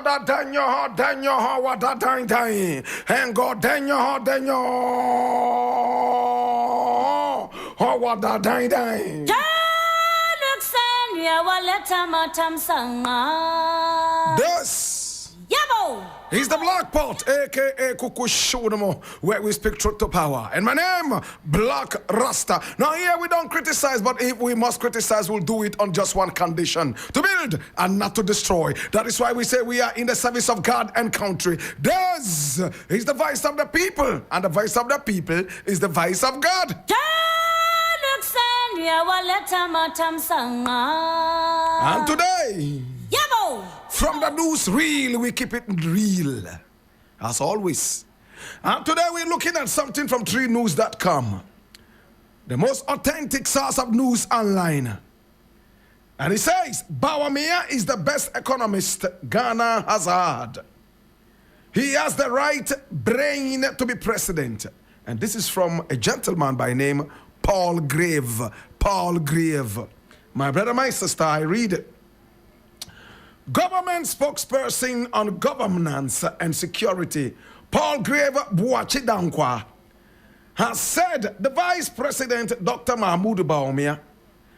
da danyo wada dang and go danyo wada dang. This is the Black Pot, aka Kukushunumo, where we speak truth to power. And my name, Black Rasta. Now here we don't criticize, but if we must criticize, we'll do it on just one condition: to build and not to destroy. That is why we say we are in the service of God and country. This is the voice of the people, and the voice of the people is the voice of God. And today, from the news reel, we keep it real, as always. And today we're looking at something from TVnews.com, the most authentic source of news online. And it says, Bawumia is the best economist Ghana has had. He has the right brain to be president. And this is from a gentleman by name Paul Grave. Paul Grave. My brother, my sister, I read it. Government spokesperson on governance and security, Paul Grave Buachidankwa, has said the Vice President, Dr. Mahmoud Bawumia,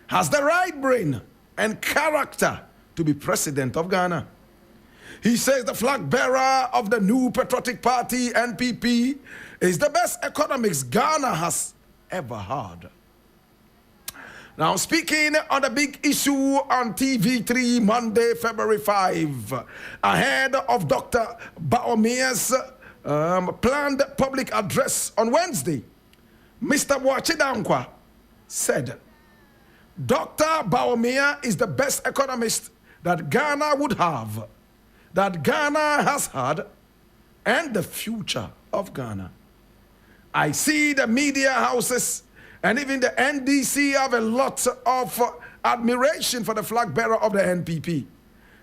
has the right brain and character to be president of Ghana. He says the flag bearer of the new patriotic party, NPP, is the best economist Ghana has ever had. Now, speaking on the big issue on TV3 Monday, February 5, ahead of Dr. Bawumia's planned public address on Wednesday, Mr. Buachidankwa said, Dr. Bawumia is the best economist that Ghana would have, that Ghana has had, and the future of Ghana. I see the media houses and even the NDC have a lot of admiration for the flag bearer of the NPP.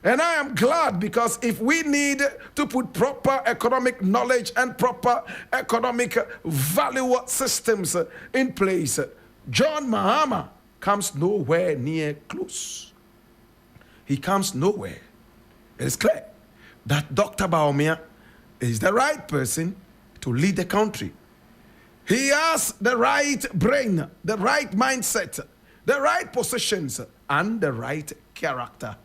And I am glad, because if we need to put proper economic knowledge and proper economic value systems in place, John Mahama comes nowhere near close. He comes nowhere. It is clear that Dr. Bawumia is the right person to lead the country. He has the right brain, the right mindset, the right positions, and the right character.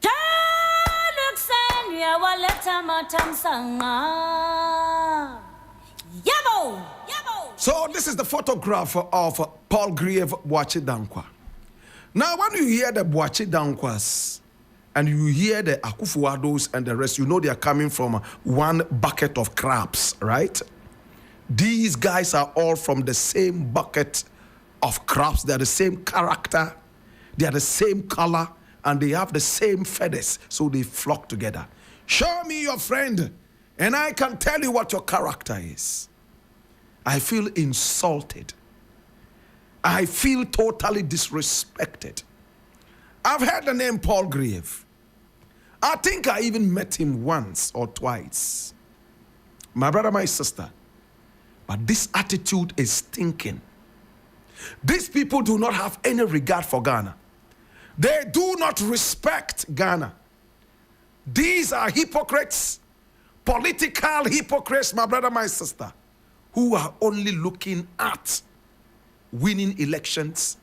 So this is the photograph of Paul Grave Buachidankwa. Now when you hear the Buachidankwas and you hear the Akufuados and the rest, you know they are coming from one bucket of crabs, right? These guys are all from the same bucket of crabs. They are the same character, they are the same color, and they have the same feathers, so they flock together. Show me your friend, and I can tell you what your character is. I feel insulted. I feel totally disrespected. I've heard the name Paul Grave. I think I even met him once or twice. My brother, my sister. But this attitude is stinking. These people do not have any regard for Ghana. They do not respect Ghana. These are hypocrites, political hypocrites, my brother, my sister, who are only looking at winning elections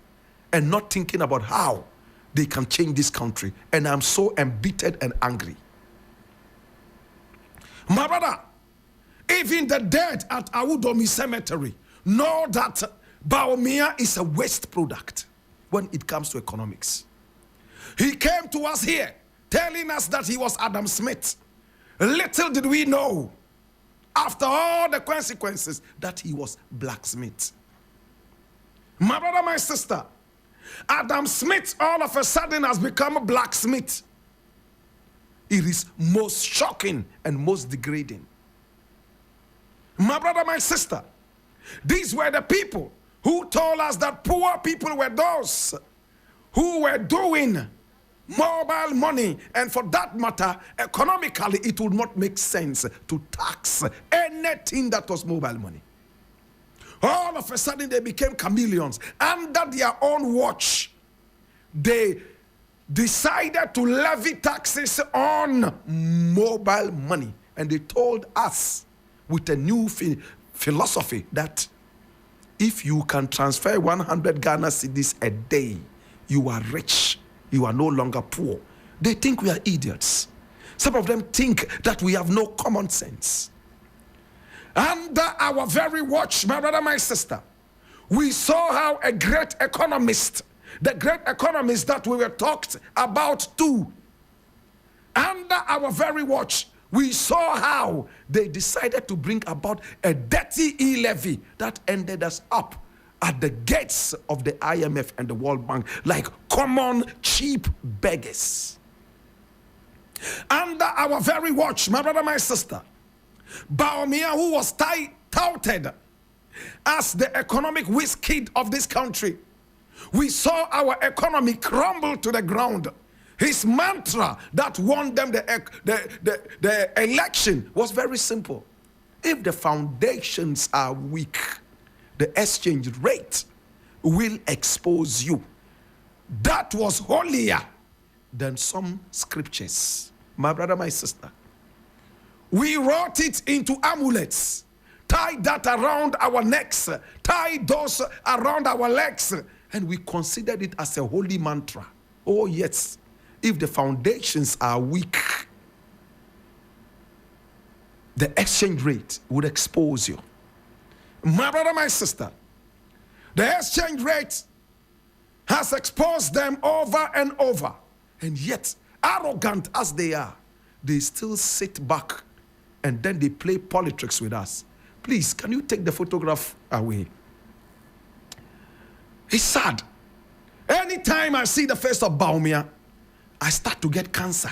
and not thinking about how they can change this country. And I'm so embittered and angry. My brother, even the dead at Awudomi Cemetery know that Bawumia is a waste product when it comes to economics. He came to us here telling us that he was Adam Smith. Little did we know, after all the consequences, that he was blacksmith. My brother, my sister, Adam Smith all of a sudden has become a blacksmith. It is most shocking and most degrading. My brother, my sister, these were the people who told us that poor people were those who were doing mobile money, and for that matter, economically, it would not make sense to tax anything that was mobile money. All of a sudden, they became chameleons. Under their own watch, they decided to levy taxes on mobile money. And they told us with a new philosophy that if you can transfer 100 Ghana cedis a day, you are rich. You are no longer poor. They think we are idiots. Some of them think that we have no common sense. Under our very watch, my brother, my sister, we saw how a great economist, the great economist that we were talked about too, under our very watch, we saw how they decided to bring about a dirty e-levy that ended us up at the gates of the IMF and the World Bank like common cheap beggars. Under our very watch, my brother, my sister, Bawumia, who was touted as the economic whiz kid of this country, we saw our economy crumble to the ground. His mantra that won them the election was very simple. If the foundations are weak, the exchange rate will expose you. That was holier than some scriptures. My brother, my sister, we wrote it into amulets, tied that around our necks, tied those around our legs, and we considered it as a holy mantra. Oh yes, if the foundations are weak, the exchange rate would expose you. My brother, my sister, the exchange rate has exposed them over and over. And yet, arrogant as they are, they still sit back and then they play politics with us. Please, can you take the photograph away? It's sad. Anytime I see the face of Bawumia, I start to get cancer.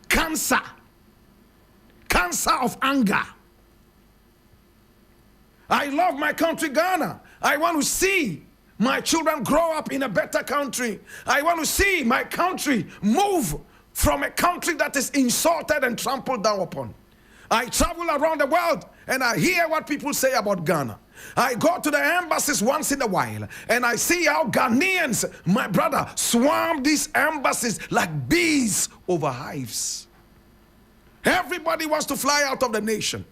Cancer. Cancer of anger. I love my country, Ghana. I want to see my children grow up in a better country. I want to see my country move from a country that is insulted and trampled down upon. I travel around the world and I hear what people say about Ghana. I go to the embassies once in a while and I see how Ghanaians, my brother, swarm these embassies like bees over hives. Everybody wants to fly out of the nation.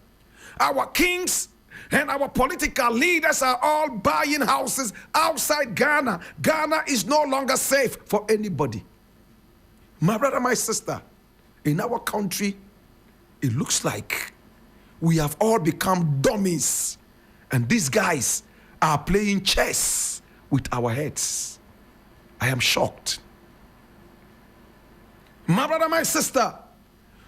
Our kings and our political leaders are all buying houses outside Ghana. Ghana is no longer safe for anybody. My brother, my sister, in our country, it looks like we have all become dummies. And these guys are playing chess with our heads. I am shocked. My brother, my sister,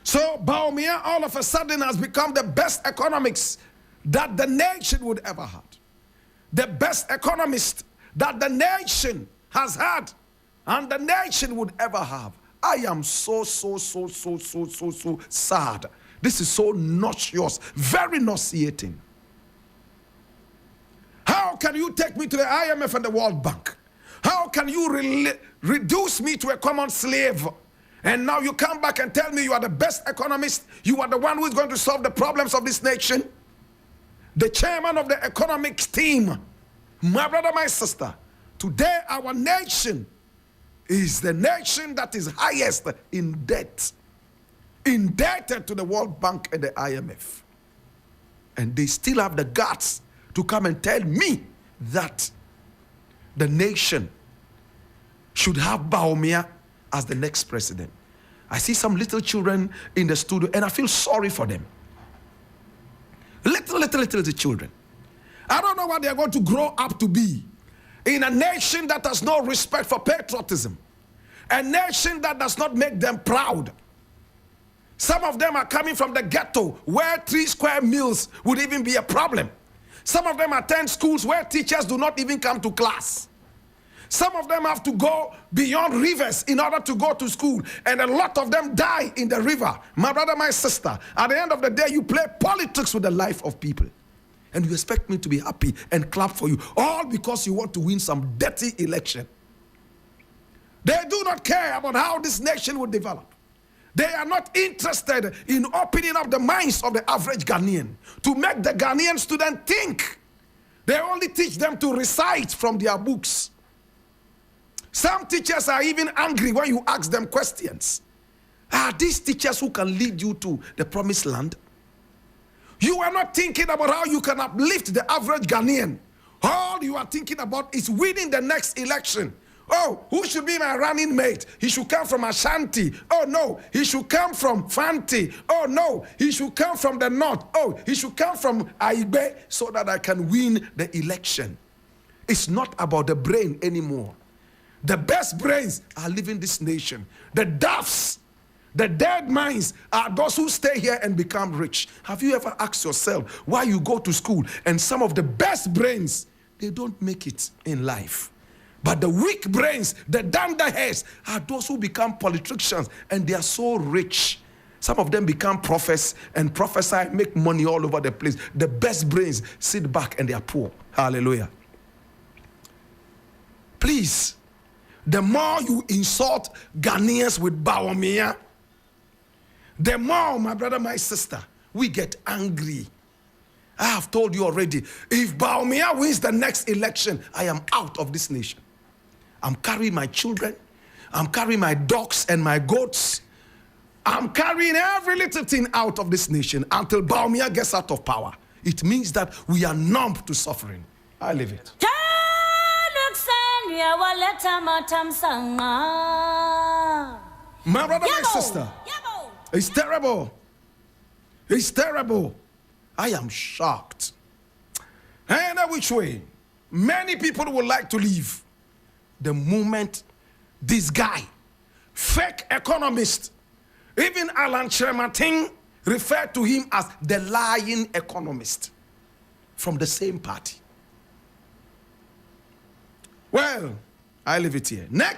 so Bawumia all of a sudden has become the best economics that the nation would ever had. The best economist that the nation has had and the nation would ever have. I am so sad. This is so nauseous, very nauseating. How can you take me to the IMF and the World Bank? How can you reduce me to a common slave? And now you come back and tell me you are the best economist, you are the one who is going to solve the problems of this nation? The chairman of the economics team, my brother, my sister, today our nation is the nation that is highest in debt, indebted to the World Bank and the IMF. And they still have the guts to come and tell me that the nation should have Bawumia as the next president. I see some little children in the studio and I feel sorry for them. Little children. I don't know what they are going to grow up to be in a nation that has no respect for patriotism, a nation that does not make them proud. Some of them are coming from the ghetto where 3 square meals would even be a problem. Some of them attend schools where teachers do not even come to class. Some of them have to go beyond rivers in order to go to school, and a lot of them die in the river. My brother, my sister, at the end of the day, you play politics with the life of people. And you expect me to be happy and clap for you, all because you want to win some dirty election. They do not care about how this nation will develop. They are not interested in opening up the minds of the average Ghanaian to make the Ghanaian student think. They only teach them to recite from their books. Some teachers are even angry when you ask them questions. Are these teachers who can lead you to the promised land? You are not thinking about how you can uplift the average Ghanaian. All you are thinking about is winning the next election. Oh, who should be my running mate? He should come from Ashanti. Oh, no, he should come from Fanti. Oh, no, he should come from the north. Oh, he should come from Aibe so that I can win the election. It's not about the brain anymore. The best brains are leaving this nation. The duffs, the dead minds are those who stay here and become rich. Have you ever asked yourself why you go to school and some of the best brains, they don't make it in life? But the weak brains, the danda heads, are those who become politicians and they are so rich. Some of them become prophets and prophesy, make money all over the place. The best brains sit back and they are poor. Hallelujah. Please, the more you insult Ghanaians with Bawumia, the more, my brother, my sister, we get angry. I have told you already, if Bawumia wins the next election, I am out of this nation. I'm carrying my children. I'm carrying my dogs and my goats. I'm carrying every little thing out of this nation until Bawumia gets out of power. It means that we are numb to suffering. I leave it. My brother, my sister, it's terrible. It's terrible. I am shocked. And which way? Many people would like to leave. The moment this guy, fake economist, even Alan Shermatin referred to him as the lying economist from the same party. Well, I leave it here. Next.